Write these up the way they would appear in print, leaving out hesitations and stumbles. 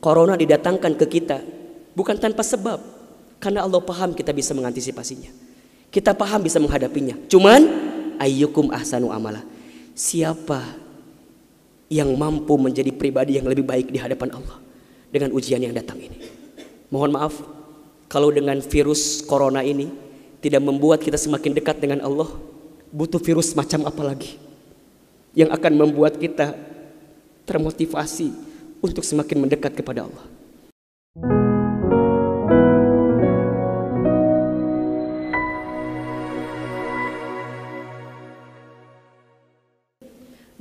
Corona didatangkan ke kita bukan tanpa sebab, karena Allah paham kita bisa mengantisipasinya. Kita paham bisa menghadapinya. Cuman ayyukum ahsanu amala. Siapa yang mampu menjadi pribadi yang lebih baik di hadapan Allah dengan ujian yang datang ini. Mohon maaf kalau dengan virus corona ini tidak membuat kita semakin dekat dengan Allah. Butuh virus macam apa lagi yang akan membuat kita termotivasi untuk semakin mendekat kepada Allah.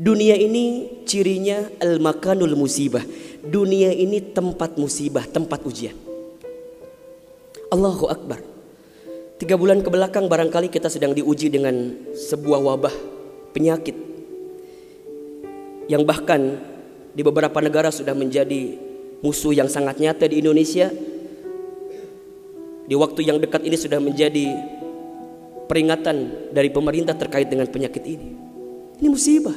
Dunia ini cirinya al-makanul musibah. Dunia ini tempat musibah, tempat ujian. Allahu Akbar. 3 bulan kebelakang barangkali kita sedang diuji dengan sebuah wabah penyakit yang bahkan di beberapa negara sudah menjadi musuh yang sangat nyata. Di Indonesia di waktu yang dekat ini sudah menjadi peringatan dari pemerintah terkait dengan penyakit ini. Ini musibah.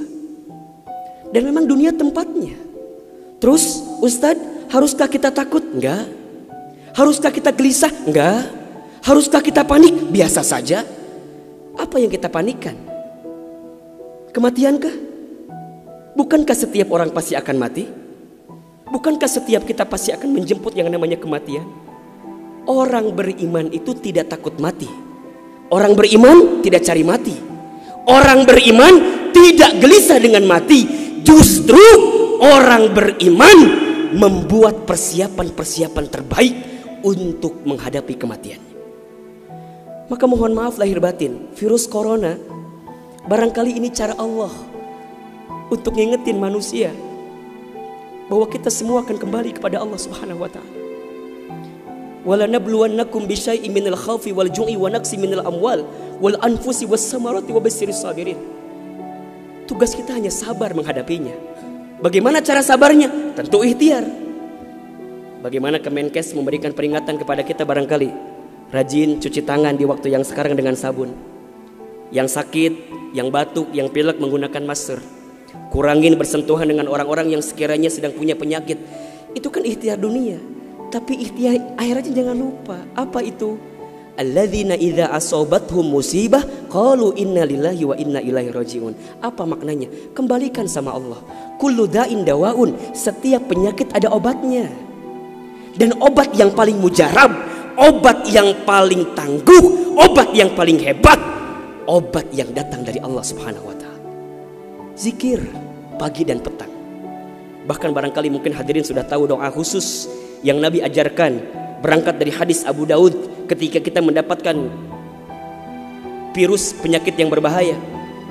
Dan memang dunia tempatnya. Terus Ustadz, haruskah kita takut? Enggak. Haruskah kita gelisah? Enggak. Haruskah kita panik? Biasa saja. Apa yang kita panikkan? Kematiankah? Bukankah setiap orang pasti akan mati? Bukankah setiap kita pasti akan menjemput yang namanya kematian? Orang beriman itu tidak takut mati. Orang beriman tidak cari mati. Orang beriman tidak gelisah dengan mati. Justru orang beriman membuat persiapan-persiapan terbaik untuk menghadapi kematian. Maka mohon maaf lahir batin, virus corona barangkali ini cara Allah untuk ngingetin manusia bahwa kita semua akan kembali kepada Allah Subhanahu wa taala. Wala nabluwannakum bisyai'in minal khaufi wal ju'i wa naqsi minal amwal wal anfusi was samarati wa basyyiris sabirin. Tugas kita hanya sabar menghadapinya. Bagaimana cara sabarnya? Tentu ikhtiar. Bagaimana Kemenkes memberikan peringatan kepada kita barangkali? Rajin cuci tangan di waktu yang sekarang dengan sabun. Yang sakit, yang batuk, yang pilek menggunakan masker. Kurangin bersentuhan dengan orang-orang yang sekiranya sedang punya penyakit. Itu kan ikhtiar dunia. Tapi ikhtiar akhiratnya jangan lupa. Apa itu? Alladzina idza asobathum musibah qalu inna lillahi wa inna ilaihi rajiun. Apa maknanya? Kembalikan sama Allah. Kullu da'in dawaun. Setiap penyakit ada obatnya. Dan obat yang paling mujarab, obat yang paling tangguh, obat yang paling hebat, obat yang datang dari Allah Subhanahu wa taala. Zikir pagi dan petang. Bahkan barangkali mungkin hadirin sudah tahu doa khusus yang Nabi ajarkan berangkat dari hadis Abu Daud ketika kita mendapatkan virus penyakit yang berbahaya.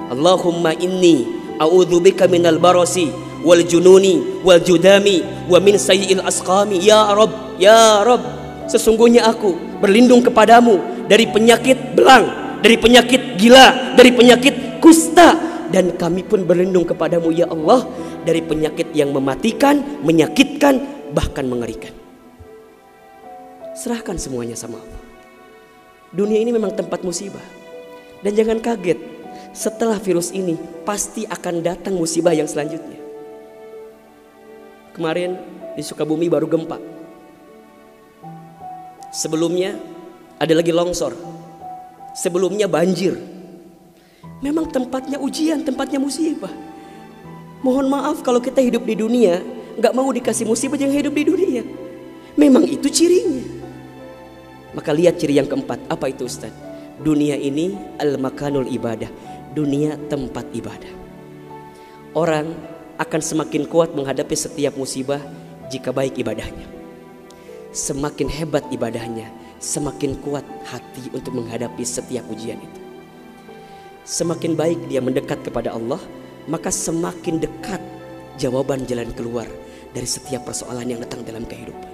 Allahumma inni a'udzubika minal barasi wal jununi wal judami wa min sayyi'il asqami. Ya Rabb, ya Rabb, sesungguhnya aku berlindung kepadamu dari penyakit belang, dari penyakit gila, dari penyakit kusta, dan kami pun berlindung kepadamu ya Allah dari penyakit yang mematikan, menyakitkan, bahkan mengerikan. Serahkan semuanya sama Allah. Dunia ini memang tempat musibah. Dan jangan kaget, setelah virus ini pasti akan datang musibah yang selanjutnya. Kemarin di Sukabumi baru gempa. Sebelumnya ada lagi longsor. Sebelumnya banjir. Memang tempatnya ujian, tempatnya musibah. Mohon maaf kalau kita hidup di dunia gak mau dikasih musibah, yang hidup di dunia. Memang itu cirinya. Maka lihat ciri yang keempat. Apa itu Ustaz? Dunia ini al-makanul ibadah. Dunia tempat ibadah. Orang akan semakin kuat menghadapi setiap musibah jika baik ibadahnya. Semakin hebat ibadahnya, semakin kuat hati untuk menghadapi setiap ujian itu. Semakin baik dia mendekat kepada Allah, maka semakin dekat jawaban jalan keluar dari setiap persoalan yang datang dalam kehidupan.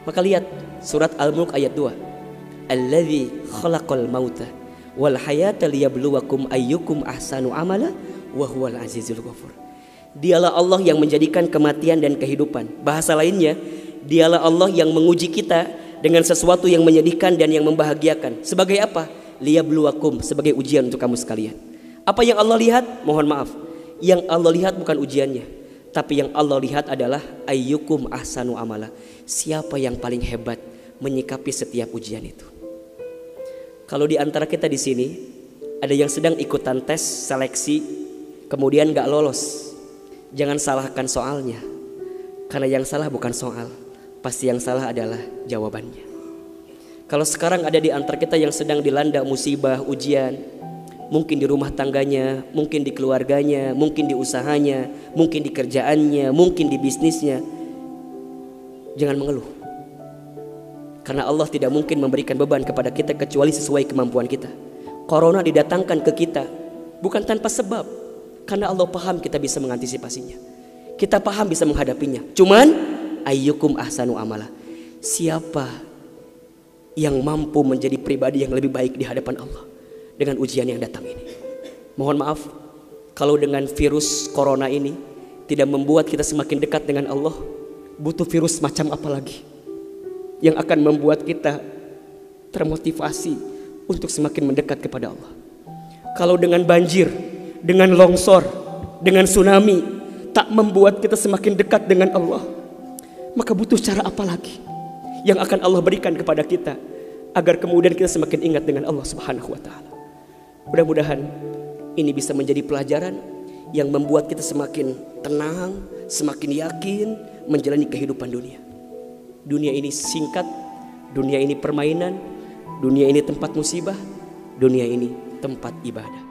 Maka lihat surat Al-Mulk ayat 2. Alladzi khalaqal mauta wal hayata liyabluwakum ayyukum ahsanu amala wa huwal azizul ghafur. Dialah Allah yang menjadikan kematian dan kehidupan. Bahasa lainnya, dialah Allah yang menguji kita dengan sesuatu yang menyedihkan dan yang membahagiakan. Sebagai apa? Liyabluwakum, sebagai ujian untuk kamu sekalian. Apa yang Allah lihat? Mohon maaf, yang Allah lihat bukan ujiannya. Tapi yang Allah lihat adalah ayyukum ahsanu amala. Siapa yang paling hebat menyikapi setiap ujian itu. Kalau di antara kita di sini ada yang sedang ikutan tes seleksi kemudian gak lolos, jangan salahkan soalnya. Karena yang salah bukan soal, pasti yang salah adalah jawabannya. Kalau sekarang ada di antara kita yang sedang dilanda musibah, ujian, mungkin di rumah tangganya, mungkin di keluarganya, mungkin di usahanya, mungkin di kerjaannya, mungkin di bisnisnya, jangan mengeluh. Karena Allah tidak mungkin memberikan beban kepada kita kecuali sesuai kemampuan kita. Corona didatangkan ke kita bukan tanpa sebab, karena Allah paham kita bisa mengantisipasinya. Kita paham bisa menghadapinya. Cuman ayyukum ahsanu amala. Siapa yang mampu menjadi pribadi yang lebih baik di hadapan Allah dengan ujian yang datang ini. Mohon maaf kalau dengan virus corona ini tidak membuat kita semakin dekat dengan Allah, butuh virus macam apa lagi yang akan membuat kita termotivasi untuk semakin mendekat kepada Allah. Kalau dengan banjir, dengan longsor, dengan tsunami tak membuat kita semakin dekat dengan Allah, maka butuh cara apa lagi yang akan Allah berikan kepada kita agar kemudian kita semakin ingat dengan Allah Subhanahu wa taala. Mudah-mudahan ini bisa menjadi pelajaran yang membuat kita semakin tenang, semakin yakin menjalani kehidupan dunia. Dunia ini singkat, dunia ini permainan, dunia ini tempat musibah, dunia ini tempat ibadah.